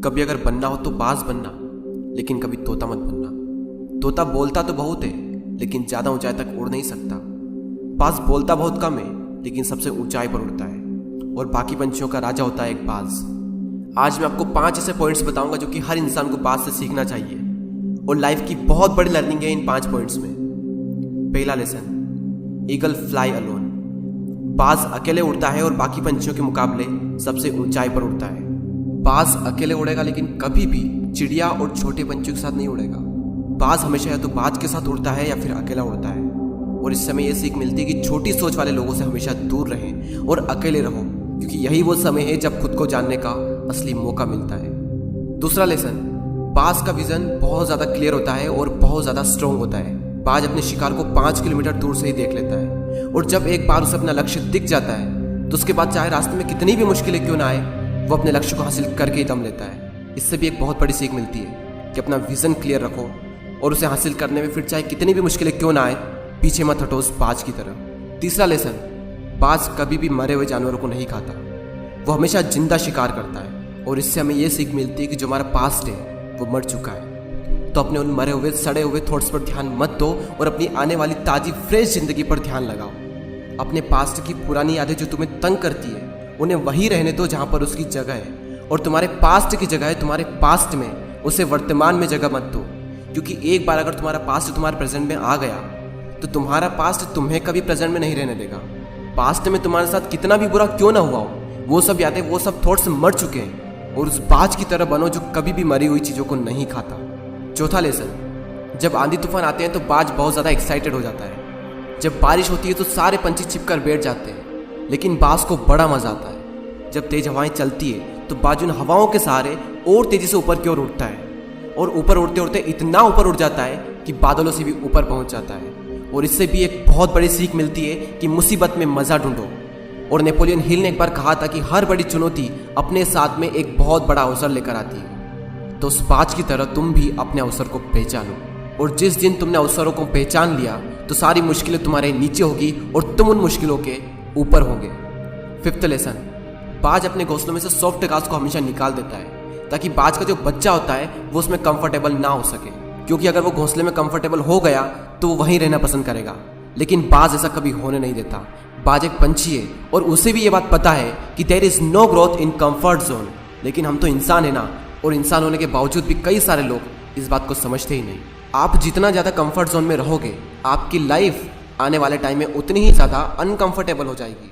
कभी अगर बनना हो तो बाज बनना, लेकिन कभी तोता मत बनना। तोता बोलता तो बहुत है, लेकिन ज़्यादा ऊंचाई तक उड़ नहीं सकता। बाज बोलता बहुत कम है, लेकिन सबसे ऊंचाई पर उड़ता है, और बाकी पंछियों का राजा होता है एक बाज। आज मैं आपको 5 ऐसे पॉइंट्स बताऊंगा जो कि हर इंसान को बाज से सीखना चाहिए, और लाइफ की बहुत बड़ी लर्निंग है इन 5 पॉइंट्स में। पहला लेसन, ईगल फ्लाई अलोन। बाज अकेले उड़ता है और बाकी पंछियों के मुकाबले सबसे ऊंचाई पर उड़ता है। बाज अकेले उड़ेगा, लेकिन कभी भी चिड़िया और छोटे पंछियों के साथ नहीं उड़ेगा। बाज हमेशा या तो बाज के साथ उड़ता है या फिर अकेला उड़ता है, और इस समय यह सीख मिलती है कि छोटी सोच वाले लोगों से हमेशा दूर रहें और अकेले रहो, क्योंकि यही वो समय है जब खुद को जानने का असली मौका मिलता है। दूसरा लेसन, बाज का विजन बहुत ज़्यादा क्लियर होता है और बहुत ज़्यादा स्ट्रॉन्ग होता है। बाज अपने शिकार को 5 किलोमीटर दूर से ही देख लेता है, और जब एक बार उसे अपना लक्ष्य दिख जाता है तो उसके बाद चाहे रास्ते में कितनी भी मुश्किलें क्यों ना आए, वो अपने लक्ष्य को हासिल करके ही दम लेता है। इससे भी एक बहुत बड़ी सीख मिलती है कि अपना विजन क्लियर रखो, और उसे हासिल करने में फिर चाहे कितनी भी मुश्किलें क्यों ना आए, पीछे मत हटो उस बाज की तरह। तीसरा लेसन, बाज कभी भी मरे हुए जानवरों को नहीं खाता, वो हमेशा जिंदा शिकार करता है, और इससे हमें यह सीख मिलती है कि जो हमारा पास्ट है वो मर चुका है, तो अपने उन मरे हुए सड़े हुए थॉट्स पर ध्यान मत दो और अपनी आने वाली ताज़ी फ्रेश जिंदगी पर ध्यान लगाओ। अपने पास्ट की पुरानी यादें जो तुम्हें तंग करती है, उन्हें वहीं रहने दो जहाँ पर उसकी जगह है, और तुम्हारे पास्ट की जगह है तुम्हारे पास्ट में, उसे वर्तमान में जगह मत दो। क्योंकि एक बार अगर तुम्हारा पास्ट तुम्हारे प्रेजेंट में आ गया तो तुम्हारा पास्ट तुम्हें कभी प्रेजेंट में नहीं रहने देगा। पास्ट में तुम्हारे साथ कितना भी बुरा क्यों ना हुआ हो, वो सब यादें, वो सब थॉट्स मर चुके हैं, और उस बाज की तरह बनो जो कभी भी मरी हुई चीज़ों को नहीं खाता। चौथा लेसन, जब आंधी तूफान आते हैं तो बाज बहुत ज़्यादा एक्साइटेड हो जाता है। जब बारिश होती है तो सारे पंछी छिपकर बैठ जाते हैं, लेकिन बाज को बड़ा मज़ा आता है। जब तेज हवाएं चलती है तो बाज उन हवाओं के सहारे और तेज़ी से ऊपर की ओर उठता है, और ऊपर उड़ते उड़ते इतना ऊपर उड़ जाता है कि बादलों से भी ऊपर पहुंच जाता है। और इससे भी एक बहुत बड़ी सीख मिलती है कि मुसीबत में मज़ा ढूंढो। और नेपोलियन हिल ने एक बार कहा था कि हर बड़ी चुनौती अपने साथ में एक बहुत बड़ा अवसर लेकर आती है। तो उस बाज की तरह तुम भी अपने अवसर को पहचानो, और जिस दिन तुमने अवसरों को पहचान लिया तो सारी मुश्किलें तुम्हारे नीचे होगी और तुम उन मुश्किलों के ऊपर होगे। फिफ्थ लेसन, बाज अपने घोंसलों में से सॉफ्ट घास को हमेशा निकाल देता है, ताकि बाज का जो बच्चा होता है वो उसमें कंफर्टेबल ना हो सके, क्योंकि अगर वो घोंसले में कंफर्टेबल हो गया तो वो वहीं रहना पसंद करेगा। लेकिन बाज ऐसा कभी होने नहीं देता। बाज एक पंछी है, और उसे भी ये बात पता है कि there is no growth in comfort zone. लेकिन हम तो इंसान है ना, और इंसान होने के बावजूद भी कई सारे लोग इस बात को समझते ही नहीं। आप जितना ज़्यादा कंफर्ट जोन में रहोगे, आपकी लाइफ आने वाले टाइम में उतनी ही ज़्यादा अनकंफर्टेबल हो जाएगी।